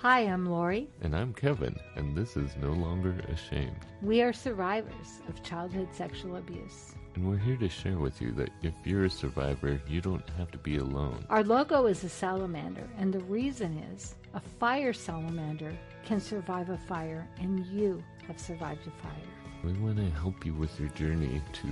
Hi, I'm Lori. And I'm Kevin, and this is No Longer Ashamed. We are survivors of childhood sexual abuse. And we're here to share with you that if you're a survivor, you don't have to be alone. Our logo is a salamander, and the reason is a fire salamander can survive a fire, and you have survived a fire. We want to help you with your journey to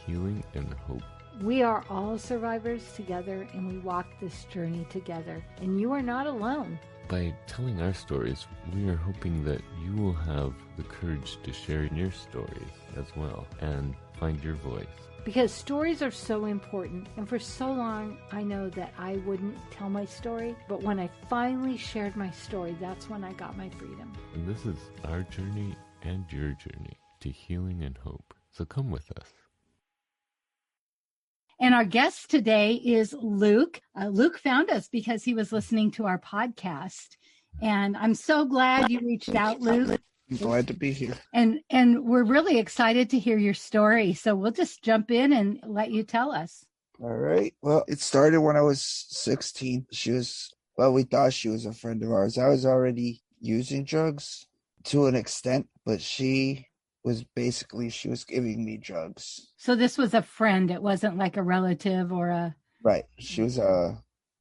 healing and hope. We are all survivors together, and we walk this journey together, and you are not alone. By telling our stories, we are hoping that you will have the courage to share your stories as well and find your voice. Because stories are so important, and for so long I know that I wouldn't tell my story, but when I finally shared my story, that's when I got my freedom. And this is our journey and your journey to healing and hope. So come with us. And our guest today is Luke. Luke found us because he was listening to our podcast. And I'm so glad you reached out, Luke. I'm glad to be here. And we're really excited to hear your story. So we'll just jump in and let you tell us. All right. Well, it started when I was 16. We thought she was a friend of ours. I was already using drugs to an extent, but she was giving me drugs. So this was a friend. It wasn't like a relative or a... Right. She was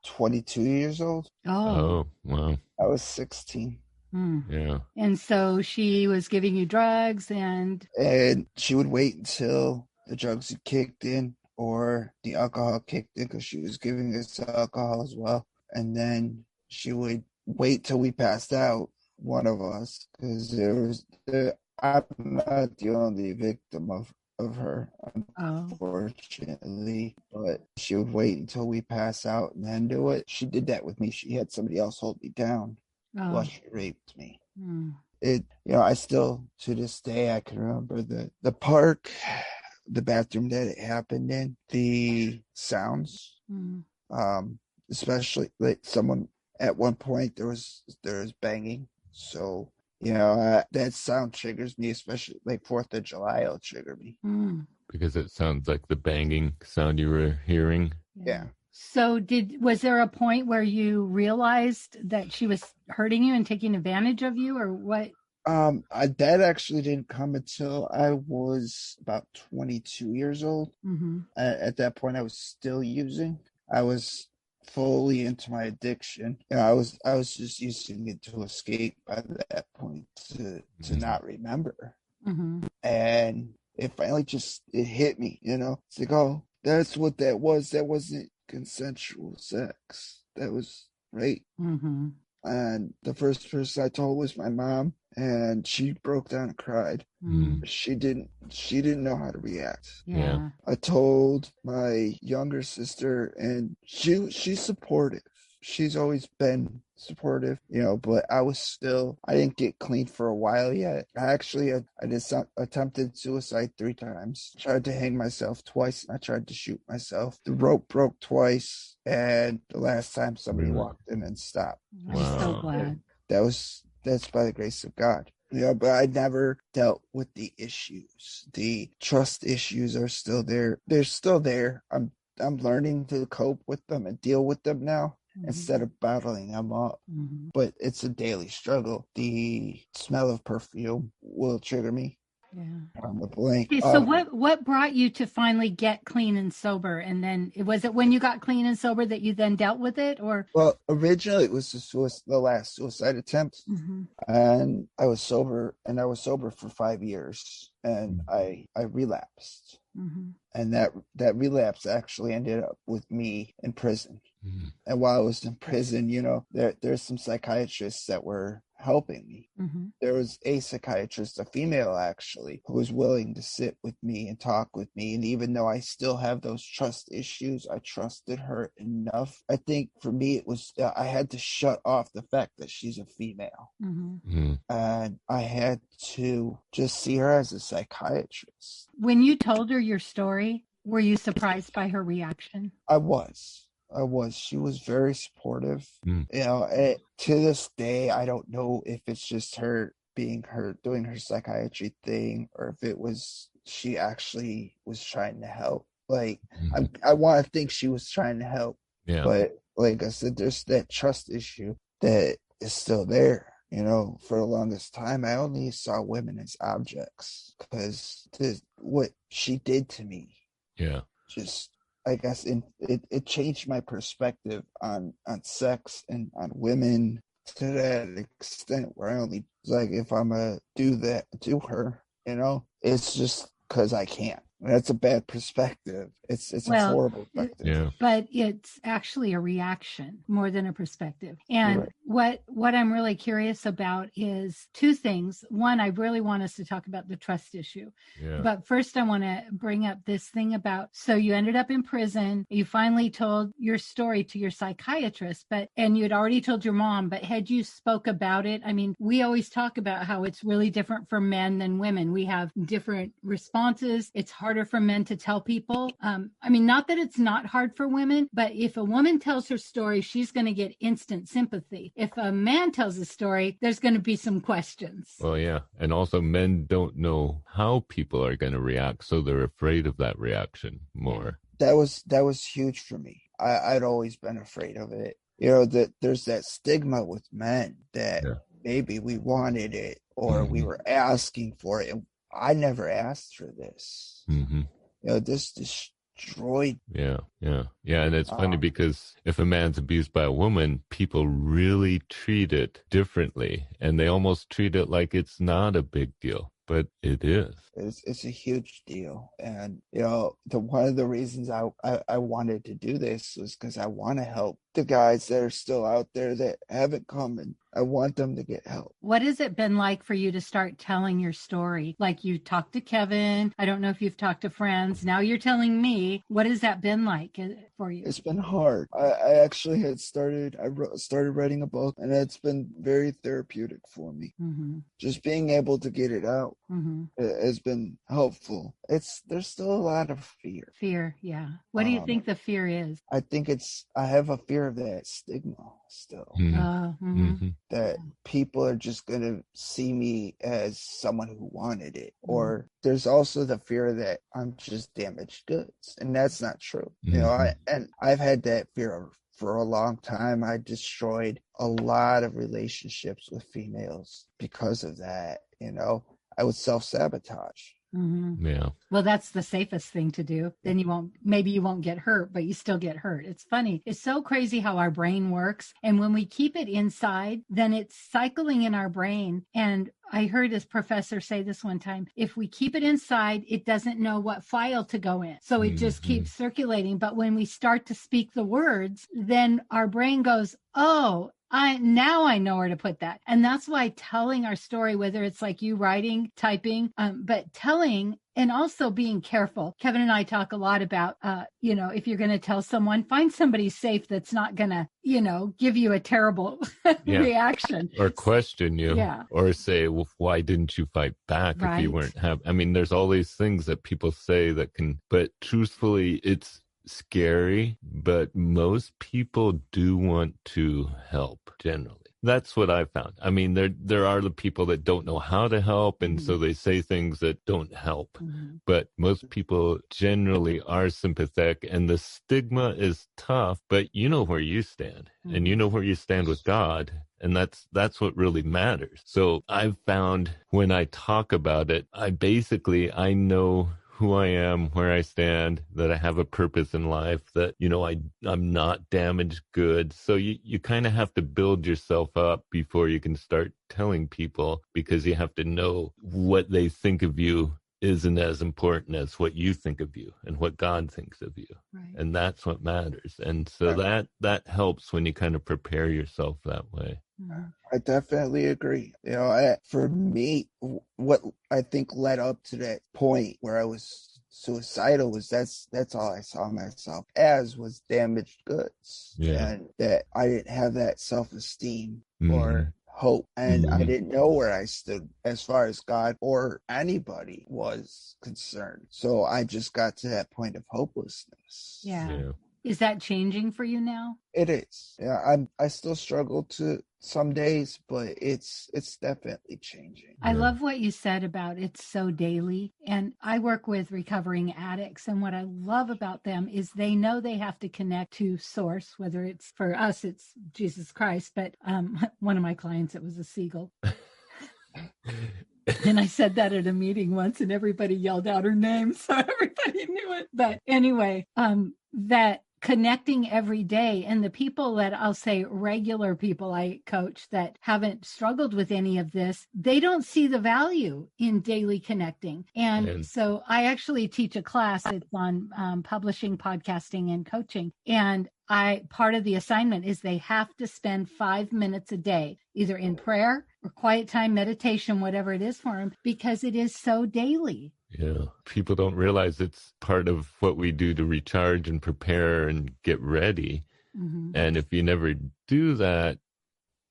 22 years old. Oh, wow. I was 16. Yeah. And so she was giving you drugs and she would wait until the drugs had kicked in or the alcohol kicked in because she was giving us alcohol as well. And then she would wait till we passed out, one of us, because I'm not the only victim of her, unfortunately. But she would wait until we pass out and then do it. She did that with me. She had somebody else hold me down while she raped me. I still, to this day, I can remember the park, the bathroom that it happened in, the sounds, especially like someone at one point there was banging. So, that sound triggers me, especially like 4th of July, it'll trigger me. Because it sounds like the banging sound you were hearing. Yeah. So was there a point where you realized that she was hurting you and taking advantage of you, or what? That actually didn't come until I was about 22 years old. At that point, I was still using. I was fully into my addiction. I was just using it to escape by that point, to not remember. And it finally it hit me. It's like, oh, that's what that was. That wasn't consensual sex. That was rape. And the first person I told was my mom, and she broke down and cried. She didn't know how to react. Yeah. I told my younger sister, and she's supportive. She's always been supportive, but I didn't get clean for a while yet. I attempted suicide 3 times, tried to hang myself twice, and I tried to shoot myself. The rope broke twice, and the last time somebody walked in and stopped. I'm so glad. That's by the grace of God. But I never dealt with the issues. The trust issues are still there. They're still there. I'm learning to cope with them and deal with them now, instead of bottling them up. But it's a daily struggle. The smell of perfume will trigger me. On the blank. Okay, so what brought you to finally get clean and sober? And then was it when you got clean and sober that you then dealt with it, or? Well, originally it was the last suicide attempt, and I was sober for 5 years, and I relapsed, and that relapse actually ended up with me in prison. And while I was in prison, there's some psychiatrists that were helping me. There was a psychiatrist, a female actually, who was willing to sit with me and talk with me. And even though I still have those trust issues, I trusted her enough. I think for me, it was, I had to shut off the fact that she's a female. And I had to just see her as a psychiatrist. When you told her your story, were you surprised by her reaction? I was. She was very supportive. To this day, I don't know if it's just her being her, doing her psychiatry thing, or if it was she actually was trying to help. Like, I want to think she was trying to help. But like I said, there's that trust issue that is still there. For the longest time, I only saw women as objects because what she did to me. Yeah. Just, I guess, it changed my perspective on sex and on women to that extent where I only, like, if I'm going to do that to her, it's just because I can't. That's a bad perspective. It's a horrible perspective. Yeah. But it's actually a reaction more than a perspective. And what I'm really curious about is two things. One, I really want us to talk about the trust issue. Yeah. But first, I want to bring up this thing about, so you ended up in prison. You finally told your story to your psychiatrist, and you'd already told your mom, but had you spoke about it? I mean, we always talk about how it's really different for men than women. We have different responses. It's harder for men to tell people. I mean, not that it's not hard for women, but if a woman tells her story, she's going to get instant sympathy. If a man tells a story, there's going to be some questions. Well, yeah. And also men don't know how people are going to react, so they're afraid of that reaction more. That was huge for me. I'd always been afraid of it. That there's that stigma with men that maybe we wanted it or we were asking for it. And I never asked for this. Mm-hmm. This destroyed. Yeah. And it's funny because if a man's abused by a woman, people really treat it differently, and they almost treat it like it's not a big deal, but it is. It's a huge deal. And, one of the reasons I wanted to do this was because I want to help the guys that are still out there that haven't come, and I want them to get help. What has it been like for you to start telling your story? Like, you talked to Kevin. I don't know if you've talked to friends. Now you're telling me. What has that been like for you? It's been hard. I actually had started writing a book, and it's been very therapeutic for me. Mm-hmm. Just being able to get it out has been helpful. There's still a lot of fear. Fear, yeah. What do you think the fear is? I think I have a fear of that stigma still. That people are just going to see me as someone who wanted it. Or there's also the fear that I'm just damaged goods. And that's not true. I've had that fear for a long time. I destroyed a lot of relationships with females because of that. I would self-sabotage. Mm-hmm. Yeah. Well, that's the safest thing to do. Then you won't get hurt, but you still get hurt. It's funny. It's so crazy how our brain works. And when we keep it inside, then it's cycling in our brain. And I heard this professor say this one time, if we keep it inside, it doesn't know what file to go in. So it just keeps circulating. But when we start to speak the words, then our brain goes, oh, now I know where to put that. And that's why telling our story, whether it's like you writing, typing, but telling and also being careful. Kevin and I talk a lot about, if you're going to tell someone, find somebody safe that's not going to, give you a terrible reaction. Or question you. Yeah. Or say, well, why didn't you fight back if you weren't I mean, there's all these things that people say that can, but truthfully, it's scary, but most people do want to help generally. That's what I found. I mean, there are the people that don't know how to help, and so they say things that don't help. But most people generally are sympathetic, and the stigma is tough, but you know where you stand, and you know where you stand with God. And that's what really matters. So I've found when I talk about it, I know who I am, where I stand, that I have a purpose in life, that, I'm not damaged goods. So you kind of have to build yourself up before you can start telling people, because you have to know what they think of you isn't as important as what you think of you and what God thinks of you. Right. And that's what matters. And so that helps when you kind of prepare yourself that way. I definitely agree. For me, what I think led up to that point where I was suicidal was that's all I saw myself as, was damaged goods. Yeah. And that I didn't have that self-esteem or hope, and I didn't know where I stood as far as God or anybody was concerned. So I just got to that point of hopelessness. Yeah. Is that changing for you now? It is. Yeah, I still struggle to some days, but it's definitely changing. I love what you said about it's so daily. And I work with recovering addicts. And what I love about them is they know they have to connect to source, whether it's for us, it's Jesus Christ. But one of my clients, it was a seagull. And I said that at a meeting once and everybody yelled out her name. So everybody knew it. But anyway, that connecting every day, and the people that I'll say regular people I coach that haven't struggled with any of this, they don't see the value in daily connecting. And so I actually teach a class. It's on publishing, podcasting, and coaching. And part of the assignment is they have to spend 5 minutes a day, either in prayer or quiet time, meditation, whatever it is for them, because it is so daily. Yeah. People don't realize it's part of what we do to recharge and prepare and get ready. Mm-hmm. And if you never do that,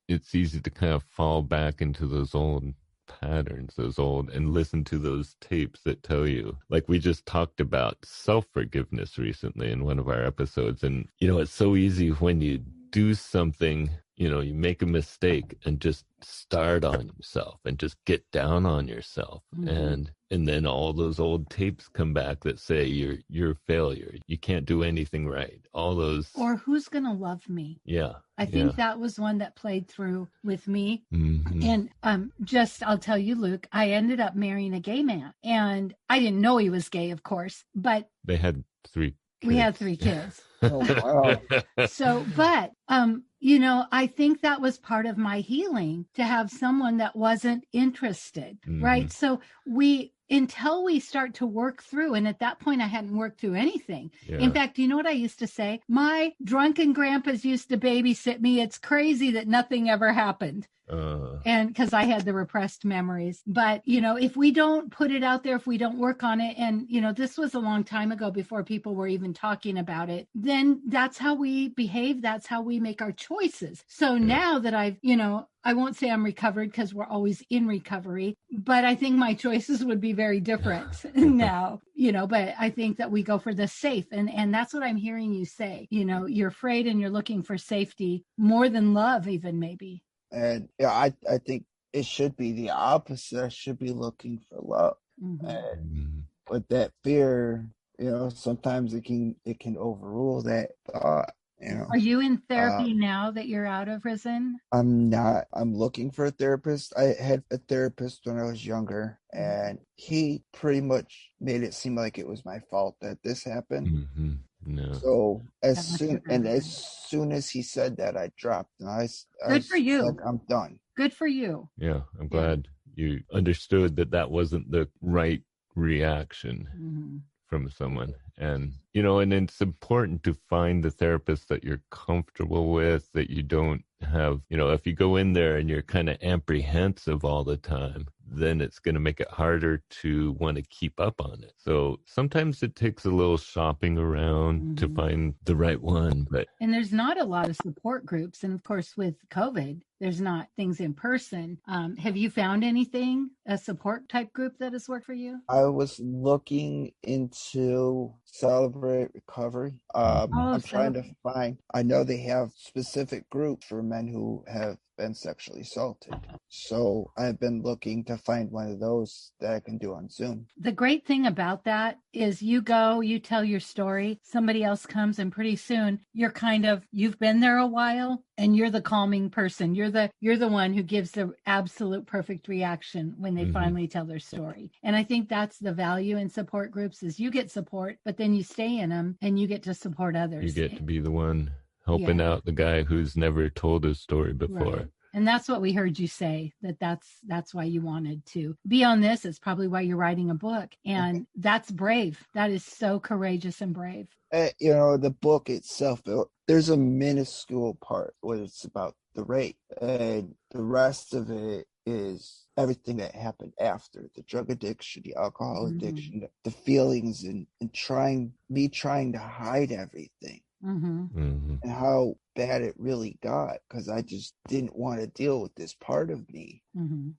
it's easy to kind of fall back into those old patterns, and listen to those tapes that tell you, like we just talked about self-forgiveness recently in one of our episodes. And, it's so easy when you do something, you make a mistake and just start on yourself and just get down on yourself. Mm-hmm. And then all those old tapes come back that say you're a failure. You can't do anything right. All those. Or who's going to love me? Yeah. I think that was one that played through with me. Mm-hmm. And I'll tell you, Luke, I ended up marrying a gay man, and I didn't know he was gay, of course, but they had 3 kids. We had 3 kids. Oh, wow. So, but, I think that was part of my healing, to have someone that wasn't interested, right? So until we start to work through, and at that point I hadn't worked through anything. Yeah. In fact, you know what I used to say? My drunken grandpas used to babysit me. It's crazy that nothing ever happened. And because I had the repressed memories. But, if we don't put it out there, if we don't work on it, and, this was a long time ago before people were even talking about it, then that's how we behave. That's how we make our choices. So now that I've, I won't say I'm recovered because we're always in recovery, but I think my choices would be very different now, but I think that we go for the safe. And that's what I'm hearing you say. You're afraid and you're looking for safety more than love, even maybe. And I think it should be the opposite. I should be looking for love. Mm-hmm. And with that fear, sometimes it can overrule that thought. Are you in therapy now that you're out of prison? I'm not. I'm looking for a therapist. I had a therapist when I was younger, and he pretty much made it seem like it was my fault that this happened. Mm-hmm. No. So as soon as he said that, I dropped, and good for you. Like, I'm done. Good for you. Yeah, I'm glad you understood that wasn't the right reaction from someone. And and it's important to find the therapist that you're comfortable with, that you don't have, if you go in there and you're kind of apprehensive all the time, then it's going to make it harder to want to keep up on it. So sometimes it takes a little shopping around to find the right one. And there's not a lot of support groups. And of course, with COVID, there's not things in person. Have you found anything, a support type group that has worked for you? I was looking into Celebrate Recovery. I'm trying to find, I know they have specific groups for men who have been sexually assaulted. So I've been looking to find one of those that I can do on Zoom. The great thing about that is you go, you tell your story, somebody else comes, and pretty soon you've been there a while, and you're the calming person. You're the one who gives the absolute perfect reaction when they finally tell their story. And I think that's the value in support groups, is you get support, but then you stay in them and you get to support others. You get to be the one helping out the guy who's never told his story before. Right. And that's what we heard you say, that's why you wanted to be on this. It's probably why you're writing a book. And that's brave. That is so courageous and brave. The book itself, there's a minuscule part where it's about the rape, and the rest of it is everything that happened after: the drug addiction, the alcohol addiction, the feelings, and trying to hide everything. And how bad it really got, because I just didn't want to deal with this part of me.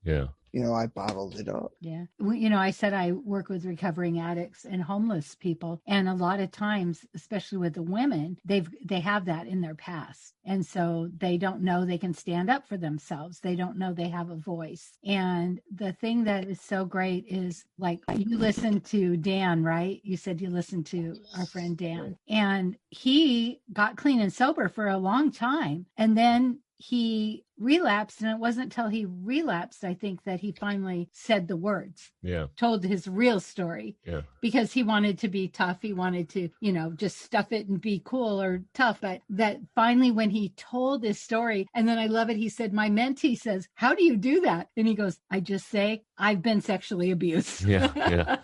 Yeah. I bottled it up. Yeah. Well, I said I work with recovering addicts and homeless people. And a lot of times, especially with the women, they have that in their past. And so they don't know they can stand up for themselves. They don't know they have a voice. And the thing that is so great is, like, you listen to Dan, right? You said you listened to our friend Dan. And he got clean and sober for a long time. And then he relapsed, and it wasn't until he relapsed, I think, that he finally said the words. Yeah. Told his real story. Yeah. Because he wanted to be tough. He wanted to, just stuff it and be cool or tough. But that finally, when he told his story, and then I love it, he said, my mentee says, how do you do that? And he goes, I just say, I've been sexually abused. Yeah.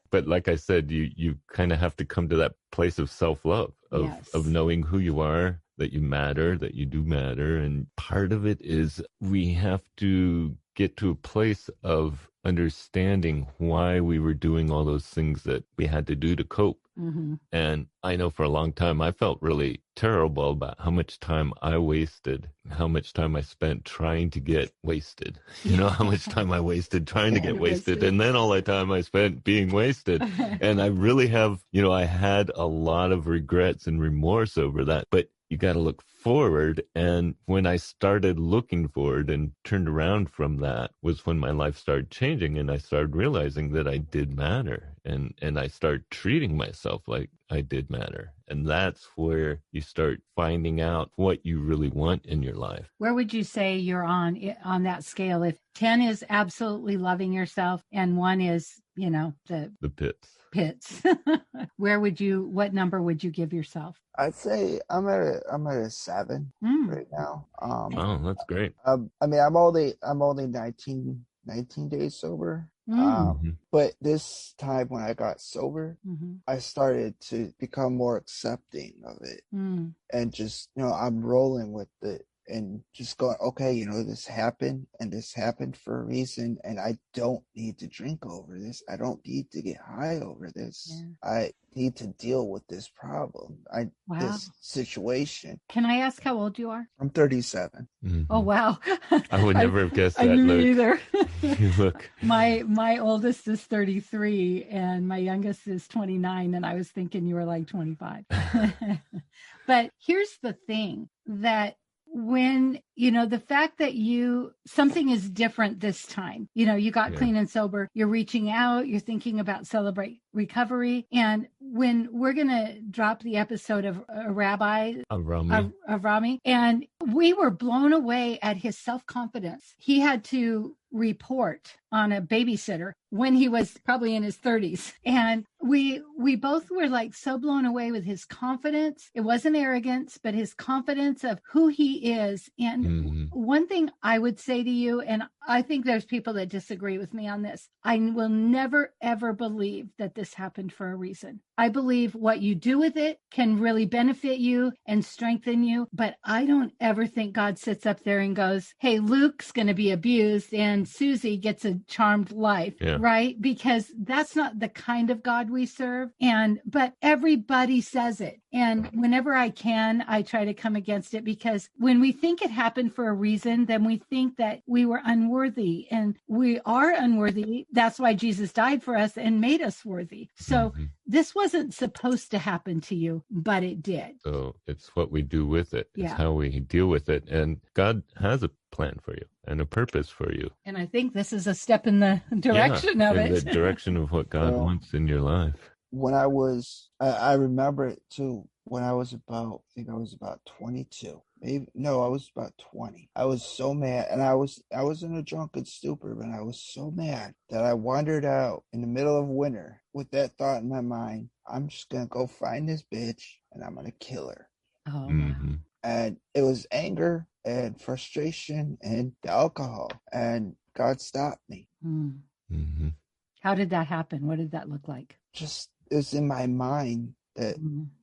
But like I said, you kind of have to come to that place of self-love, of knowing who you are, that you matter, that you do matter. And part of it is we have to get to a place of understanding why we were doing all those things that we had to do to cope. Mm-hmm. And I know for a long time, I felt really terrible about how much time I wasted, how much time I spent trying to get wasted, how much time I wasted trying to get wasted. And then all the time I spent being wasted. And I really have, I had a lot of regrets and remorse over that. But you got to look forward. And when I started looking forward and turned around from that was when my life started changing, and I started realizing that I did matter, and I started treating myself like I did matter. And that's where you start finding out what you really want in your life. Where would you say you're on that scale? If 10 is absolutely loving yourself and 1 is, the pits. What number would you give yourself? I'd say I'm at a 7 right now. Oh, that's great. I'm only 19 days sober. But this time when I got sober, I started to become more accepting of it, and just, I'm rolling with it and just going, okay, this happened, and this happened for a reason, and I don't need to drink over this. I don't need to get high over this. Yeah. I need to deal with this problem. This situation. Can I ask how old you are? I'm 37. Mm-hmm. Oh, wow. I would never have guessed that. I knew either. You look. My oldest is 33 and my youngest is 29, and I was thinking you were like 25. But here's the thing, that when, the fact that something is different this time, you got clean and sober, you're reaching out, you're thinking about Celebrate Recovery. And when we're going to drop the episode of Avrami, and we were blown away at his self-confidence. He had to report on a babysitter when he was probably in his 30s. And we both were like so blown away with his confidence. It wasn't arrogance, but his confidence of who he is. And one thing I would say to you, and I think there's people that disagree with me on this, I will never, ever believe that this happened for a reason. I believe what you do with it can really benefit you and strengthen you. But I don't ever think God sits up there and goes, hey, Luke's going to be abused and Susie gets a charmed life, right? Because that's not the kind of God we serve. But everybody says it. And whenever I can, I try to come against it, because when we think it happened for a reason, then we think that we were unworthy, and we are unworthy. That's why Jesus died for us and made us worthy. So this wasn't supposed to happen to you, but it did. So it's what we do with it. It's how we deal with it. And God has a plan for you and a purpose for you. And I think this is a step in the direction of it. In the direction of what God wants in your life. When I remember it too, when I was about 22. I was about 20. I was so mad, and I was in a drunken stupor, but I was so mad that I wandered out in the middle of winter with that thought in my mind. I'm just going to go find this bitch and I'm going to kill her. Oh, And it was anger and frustration and the alcohol, and God stopped me. How did that happen? What did that look like? Just, it was in my mind that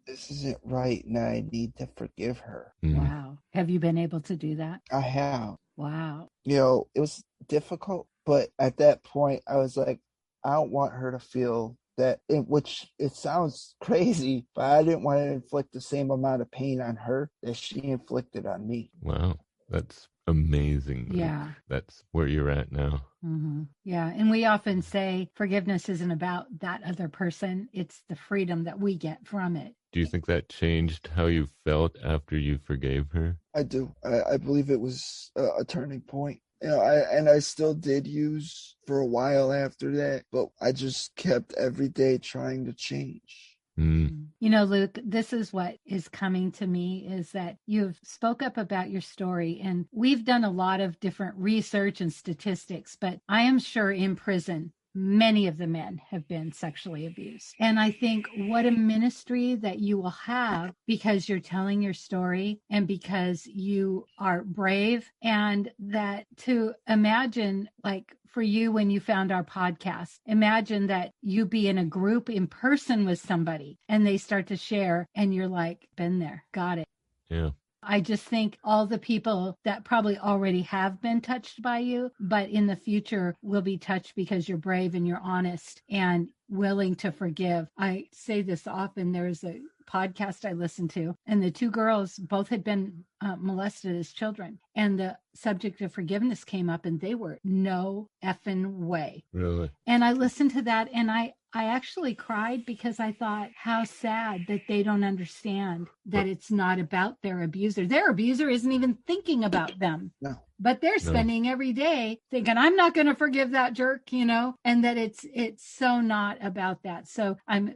this isn't right and I need to forgive her. Wow. Have you been able to do that? I have. Wow. It was difficult, but at that point I was like, I don't want her to feel that, which it sounds crazy, but I didn't want to inflict the same amount of pain on her that she inflicted on me. Wow. That's amazing. Yeah. That's where you're at now. Mm-hmm. Yeah. And we often say forgiveness isn't about that other person. It's the freedom that we get from it. Do you think that changed how you felt after you forgave her? I do. I believe it was a turning point. I still did use for a while after that, but I just kept every day trying to change. Luke, this is what is coming to me is that you've spoke up about your story, and we've done a lot of different research and statistics, but I am sure in prison, many of the men have been sexually abused. And I think what a ministry that you will have because you're telling your story and because you are brave, and that to imagine, like for you, when you found our podcast, imagine that you be in a group in person with somebody and they start to share and you're like, been there, got it. Yeah. I just think all the people that probably already have been touched by you, but in the future will be touched because you're brave and you're honest and willing to forgive. I say this often. There's a podcast I listened to, and the two girls both had been molested as children, and the subject of forgiveness came up, and they were no effing way. Really? And I listened to that, and I actually cried because I thought how sad that they don't understand that it's not about their abuser. Their abuser isn't even thinking about them. No. But they're spending every day thinking, I'm not going to forgive that jerk, and that it's so not about that. So I'm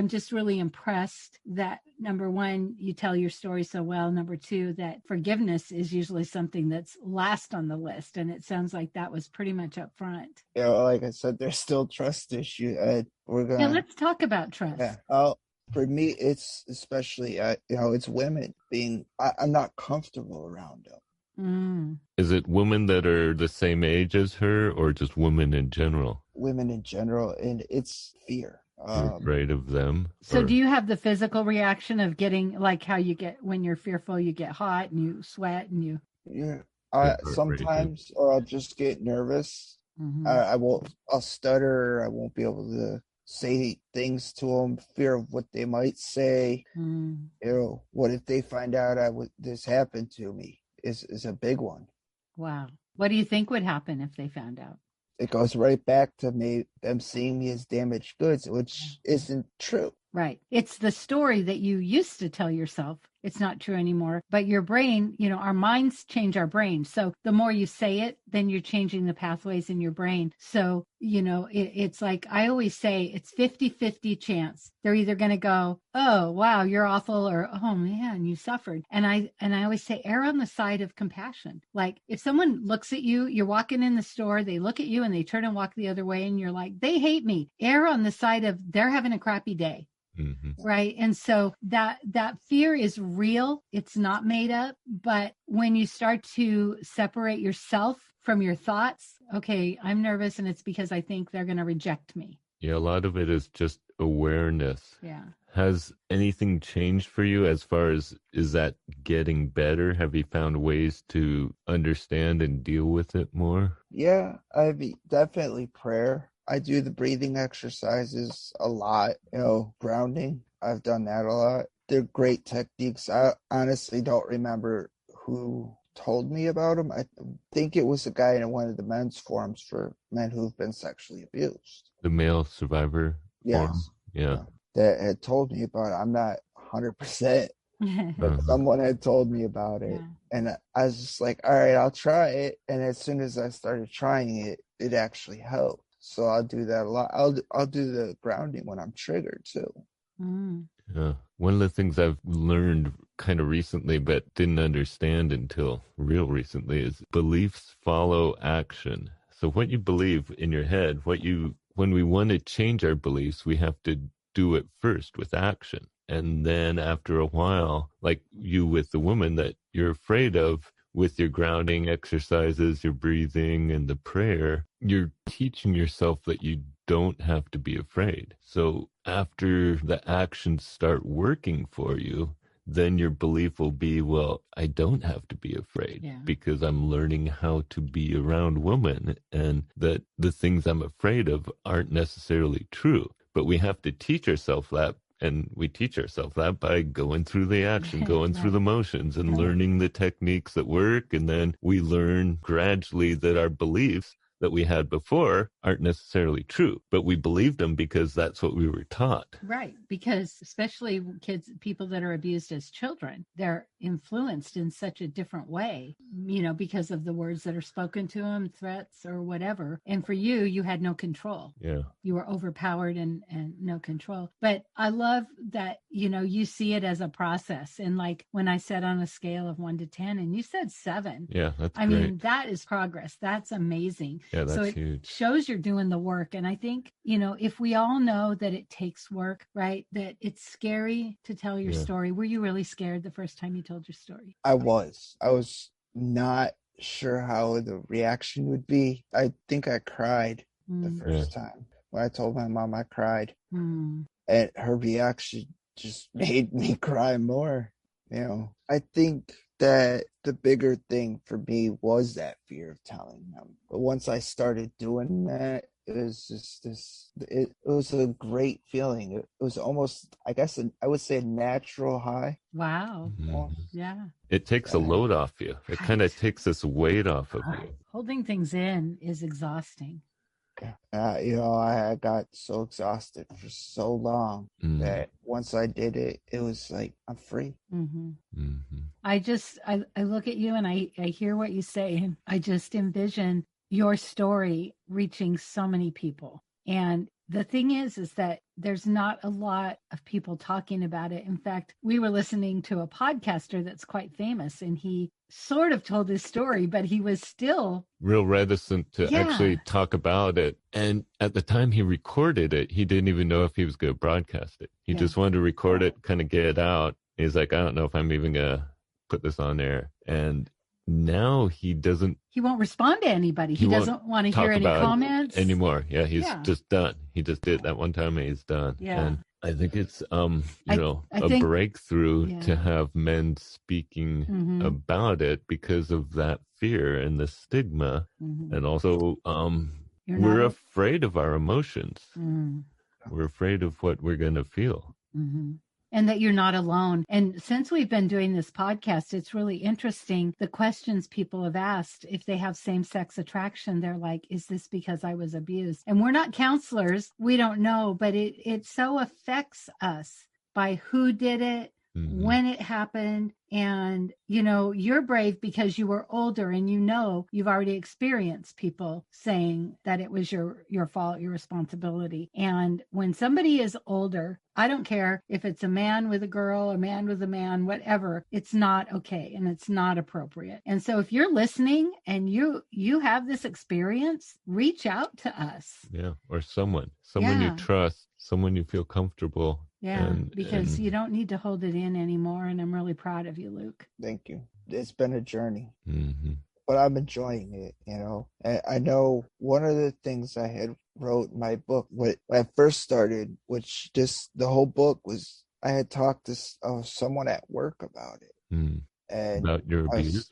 just really impressed that, number one, you tell your story so well. Number two, that forgiveness is usually something that's last on the list. And it sounds like that was pretty much up front. Yeah, like I said, there's still trust issue. Let's talk about trust. Yeah. For me, it's especially, it's women I'm not comfortable around them. Is it women that are the same age as her, or just women in general? Women in general, and it's fear. You're afraid of them? So do you have the physical reaction of getting, like how you get when you're fearful, you get hot and you sweat and you... Yeah. Sometimes, or I'll just get nervous. Mm-hmm. I'll stutter. I won't be able to say things to them, fear of what they might say. What if they find out this happened to me? Is a big one. Wow. What do you think would happen if they found out? It goes right back to them seeing me as damaged goods, which isn't true. Right. It's the story that you used to tell yourself. It's not true anymore. But your brain, our minds change our brain. So the more you say it, then you're changing the pathways in your brain. So, it's like I always say, it's 50-50 chance. They're either going to go, oh, wow, you're awful, or, oh, man, you suffered. And I always say, err on the side of compassion. Like if someone looks at you, you're walking in the store, they look at you and they turn and walk the other way and you're like, they hate me. Err on the side of they're having a crappy day. Mm-hmm. Right. And so that fear is real. It's not made up. But when you start to separate yourself from your thoughts, okay, I'm nervous and it's because I think they're going to reject me. Yeah, a lot of it is just awareness. Yeah. Has anything changed for you as far as, is that getting better? Have you found ways to understand and deal with it more? Yeah, definitely prayer. I do the breathing exercises a lot, grounding. I've done that a lot. They're great techniques. I honestly don't remember who told me about them. I think it was a guy in one of the men's forums for men who've been sexually abused. The male survivor forum? Yeah. That had told me about it. I'm not 100%, but someone had told me about it. Yeah. And I was just like, all right, I'll try it. And as soon as I started trying it, it actually helped. So I'll do that a lot. I'll do the grounding when I'm triggered too. Yeah. One of the things I've learned kind of recently, but didn't understand until real recently, is beliefs follow action. So what you believe in your head, when we want to change our beliefs, we have to do it first with action. And then after a while, like you with the woman that you're afraid of, with your grounding exercises, your breathing, and the prayer, you're teaching yourself that you don't have to be afraid. So after the actions start working for you, then your belief will be, well, I don't have to be afraid because I'm learning how to be around women, and that the things I'm afraid of aren't necessarily true. But we have to teach ourselves that And we teach ourselves that by going through the action, going through the motions and learning the techniques that work. And then we learn gradually that our beliefs that we had before aren't necessarily true, but we believed them because that's what we were taught. Right. Because especially people that are abused as children, they're influenced in such a different way, because of the words that are spoken to them, threats or whatever. And for you, you had no control. Yeah. You were overpowered and no control. But I love that, you see it as a process. And like when I said on a scale of 1 to 10, and you said 7. Yeah, that's I great. mean, that is progress. That's amazing. Yeah, that's so it huge. Shows you're doing the work. And I think, if we all know that it takes work, right, that it's scary to tell your story. Were you really scared the first time you told your story? I was not sure how the reaction would be. I think I cried the first time. When I told my mom, I cried. And her reaction just made me cry more. I think that the bigger thing for me was that fear of telling them. But once I started doing that, it was just it was a great feeling. It was almost, I guess, I would say a natural high. Wow. Mm-hmm. Yeah. It takes a load off you. It kind of takes this weight off of you. Holding things in is exhausting. I got so exhausted for so long that once I did it, it was like, I'm free. I look at you and I hear what you say, and I just envision your story reaching so many people. And the thing is that there's not a lot of people talking about it. In fact, we were listening to a podcaster that's quite famous, and he sort of told his story, but he was still real reticent to actually talk about it. And at the time he recorded it, he didn't even know if he was going to broadcast it. He just wanted to record it, kind of get it out. He's like, I don't know if I'm even going to put this on there. And now he won't respond to anybody. He doesn't want to hear any comments anymore. Yeah, he's just done. He just did that one time and he's done. Yeah. And I think it's a breakthrough to have men speaking about it because of that fear and the stigma. And also we're afraid of our emotions. We're afraid of what we're going to feel. And that you're not alone. And since we've been doing this podcast, it's really interesting. The questions people have asked, if they have same-sex attraction, they're like, is this because I was abused? And we're not counselors. We don't know, but it so affects us by who did it, when it happened. And, you're brave because you were older and you've already experienced people saying that it was your fault, your responsibility. And when somebody is older, I don't care if it's a man with a girl, a man with a man, whatever, it's not okay and it's not appropriate. And so if you're listening and you have this experience, reach out to us. Yeah. Or someone you trust, someone you feel comfortable. Yeah, because you don't need to hold it in anymore. And I'm really proud of you, Luke. Thank you. It's been a journey, but I'm enjoying it, And I know one of the things I had wrote in my book when I first started, which the whole book was, I had talked to someone at work about it. And about your abuse?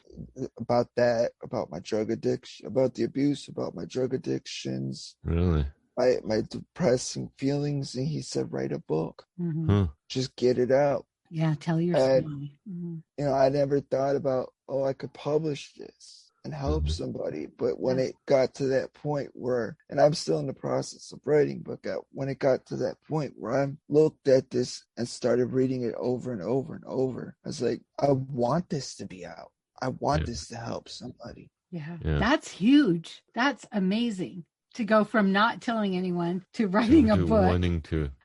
About my drug addiction, about the abuse, about my drug addictions. Really? My depressing feelings, and he said, write a book. Just get it out. Yeah, tell your story. I never thought about, I could publish this and help somebody. But when it got to that point where, and I'm still in the process of writing, but when it got to that point where I looked at this and started reading it over and over and over, I was like, I want this to be out. I want this to help somebody. Yeah, that's huge. That's amazing. To go from not telling anyone to writing a book.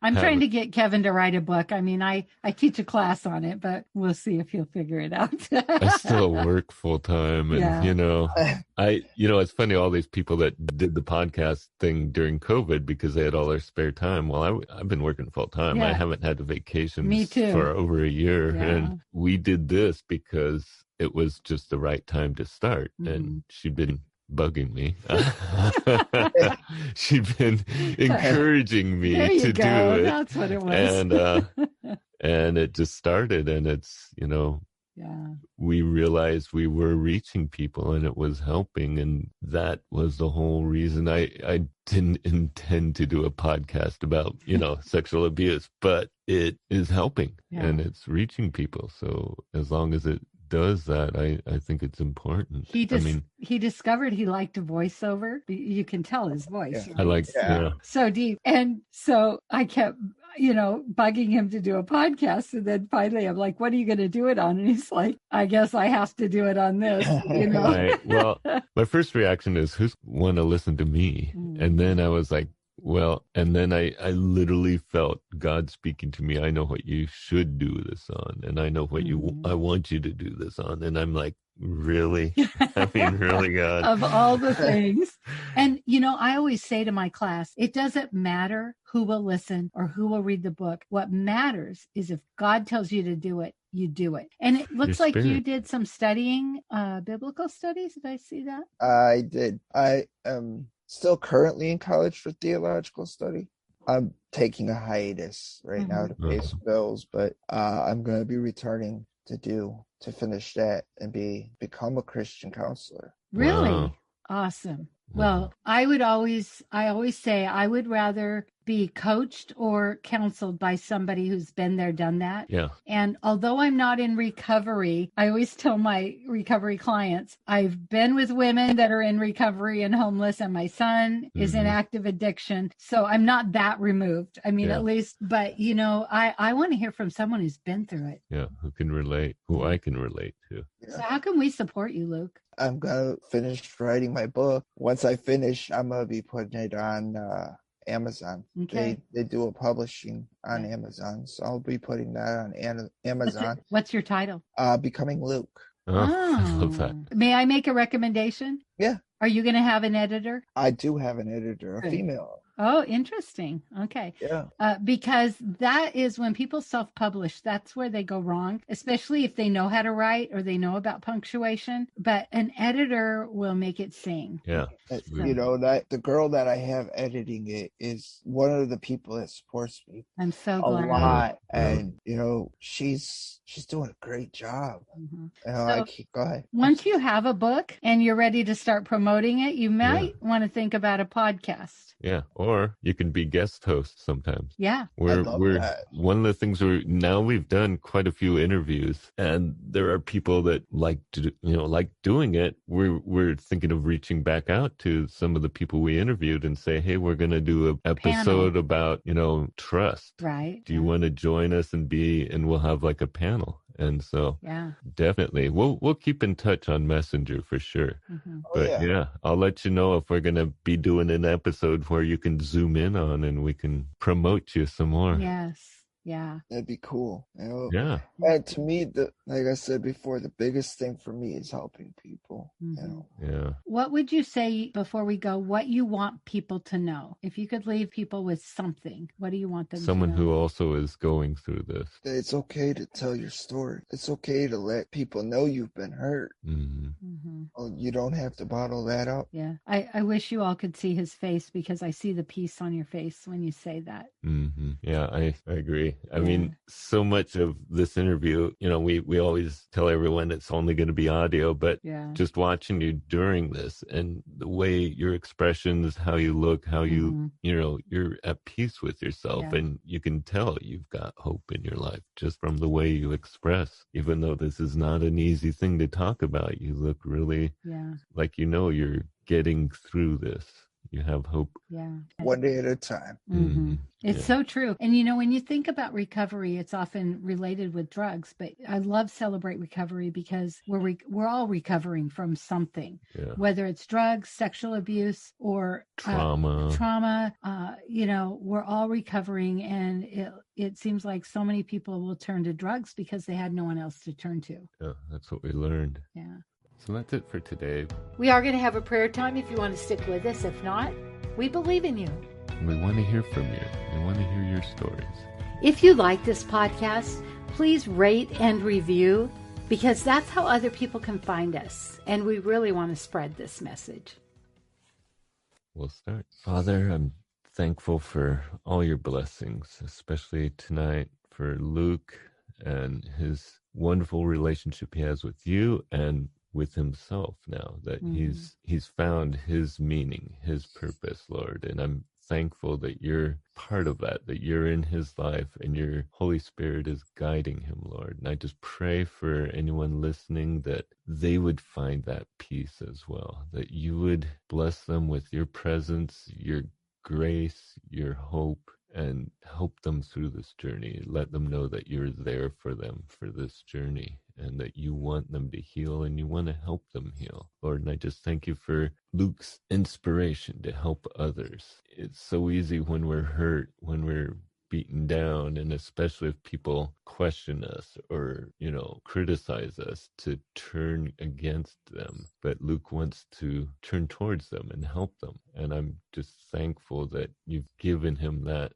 I'm trying to get Kevin to write a book. I mean, I teach a class on it, but we'll see if he'll figure it out. I still work full time. And, it's funny, all these people that did the podcast thing during COVID because they had all their spare time. Well, I've been working full time. I haven't had a vacation for over a year. Yeah. And we did this because it was just the right time to start. And she'd been bugging me. She'd been encouraging me to do it. That's what it was. And it just started, and it's we realized we were reaching people and it was helping. And that was the whole reason I didn't intend to do a podcast about, sexual abuse, but it is helping and it's reaching people. So as long as it does that, I think it's important. He discovered he liked a voiceover. You can tell his voice. Right? I like so deep. And so I kept bugging him to do a podcast, and then finally I'm like, what are you going to do it on? And he's like, I guess I have to do it on this. Right. Well, my first reaction is, who's want to listen to me? And then I was like, well, and then I literally felt God speaking to me. I know what you should do this on, and I know what I want you to do this on. And I'm like, really? I mean, really, God? Of all the things. And, I always say to my class, it doesn't matter who will listen or who will read the book. What matters is if God tells you to do it, you do it. And it looks like you did some studying, biblical studies. Did I see that? I did. I am still currently in college for theological study. I'm taking a hiatus right now to pay some bills, but I'm going to be returning to finish that and become a Christian counselor. Really? Wow. Awesome. Well, I always say I would rather be coached or counseled by somebody who's been there, done that. Yeah. And although I'm not in recovery, I always tell my recovery clients, I've been with women that are in recovery and homeless, and my son is in active addiction. So I'm not that removed. I mean, at least, but I want to hear from someone who's been through it. Yeah. Who can relate, who I can relate to. So how can we support you, Luke? I'm going to finish writing my book. Once I finish, I'm going to be putting it on Amazon. Okay. They do a publishing on Amazon, so I'll be putting that on Amazon. What's your title? Becoming Luke. Oh, I love that. May I make a recommendation? Yeah. Are you going to have an editor? I do have an editor, a female. Oh, interesting. Okay. Yeah. Because that is when people self-publish, that's where they go wrong, especially if they know how to write or they know about punctuation. But an editor will make it sing. Yeah. That the girl that I have editing it is one of the people that supports me. I'm so glad. A lot. And, she's doing a great job. Go ahead. Once you have a book and you're ready to start promoting it, you might want to think about a podcast. Yeah. Or you can be guest host sometimes. Yeah. We're one of the things we've done quite a few interviews, and there are people that like doing it. We're thinking of reaching back out to some of the people we interviewed and say, hey, we're going to do an episode about, trust. Right. Do you want to join us and we'll have like a panel. And so definitely we'll keep in touch on Messenger for sure. But I'll let you know if we're going to be doing an episode where you can zoom in on and we can promote you some more. Yes. Yeah. That'd be cool. Yeah. And to me, like I said before, the biggest thing for me is helping people. Yeah. What would you say before we go, what you want people to know? If you could leave people with something, what do you want them to know? Someone who also is going through this. It's okay to tell your story. It's okay to let people know you've been hurt. You don't have to bottle that up. Yeah. I wish you all could see his face, because I see the peace on your face when you say that. Yeah, I agree. I mean, so much of this interview, we always tell everyone it's only going to be audio, but just watching you during this and the way your expressions, how you look, how you, you're at peace with yourself, and you can tell you've got hope in your life just from the way you express. Even though this is not an easy thing to talk about, you look really like you're getting through this. You have hope. Yeah. One day at a time. It's so true. And when you think about recovery, it's often related with drugs, but I love Celebrate Recovery because we're all recovering from something, whether it's drugs, sexual abuse, or trauma. We're all recovering, and it seems like so many people will turn to drugs because they had no one else to turn to. Yeah, that's what we learned. Yeah. So that's it for today. We are going to have a prayer time if you want to stick with us. If not, we believe in you. We want to hear from you. We want to hear your stories. If you like this podcast, please rate and review, because that's how other people can find us. And we really want to spread this message. We'll start. Father, I'm thankful for all your blessings, especially tonight for Luke and his wonderful relationship he has with you and with himself now, that he's found his meaning, his purpose, Lord. And I'm thankful that you're part of that you're in his life and your Holy Spirit is guiding him, Lord. And I just pray for anyone listening that they would find that peace as well, that you would bless them with your presence, your grace, your hope, and help them through this journey. Let them know that you're there for them for this journey, and that you want them to heal and you want to help them heal, Lord. And I just thank you for Luke's inspiration to help others. It's so easy when we're hurt, when we're beaten down, and especially if people question us or, criticize us, to turn against them. But Luke wants to turn towards them and help them. And I'm just thankful that you've given him that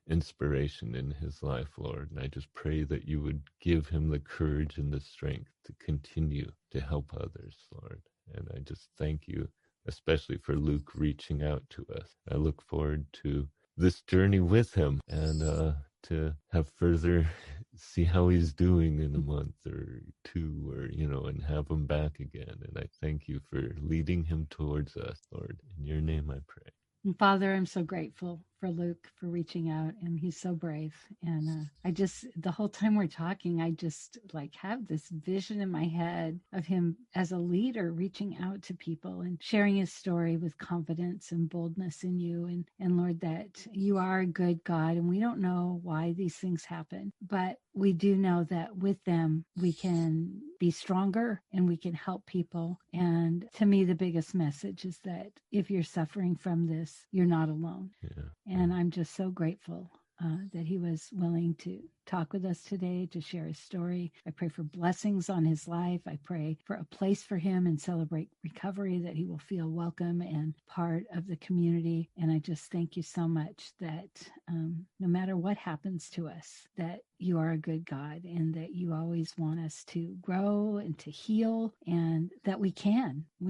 inspiration in his life, Lord. And I just pray that you would give him the courage and the strength to continue to help others, Lord. And I just thank you, especially for Luke reaching out to us. I look forward to this journey with him and to have further see how he's doing in a month or two, or, and have him back again. And I thank you for leading him towards us, Lord. In your name I pray. And Father, I'm so grateful for Luke for reaching out, and he's so brave. And the whole time we're talking, I just have this vision in my head of him as a leader reaching out to people and sharing his story with confidence and boldness in you. And Lord, that you are a good God, and we don't know why these things happen, but we do know that with them, we can be stronger and we can help people. And to me, the biggest message is that if you're suffering from this, you're not alone. Yeah. And I'm just so grateful that he was willing to talk with us today, to share his story. I pray for blessings on his life. I pray for a place for him and Celebrate Recovery, that he will feel welcome and part of the community. And I just thank you so much that no matter what happens to us, that you are a good God, and that you always want us to grow and to heal, and that we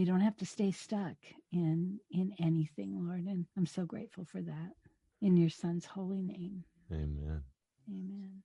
don't have to stay stuck in anything, Lord. And I'm so grateful for that. In your Son's holy name. Amen. Amen.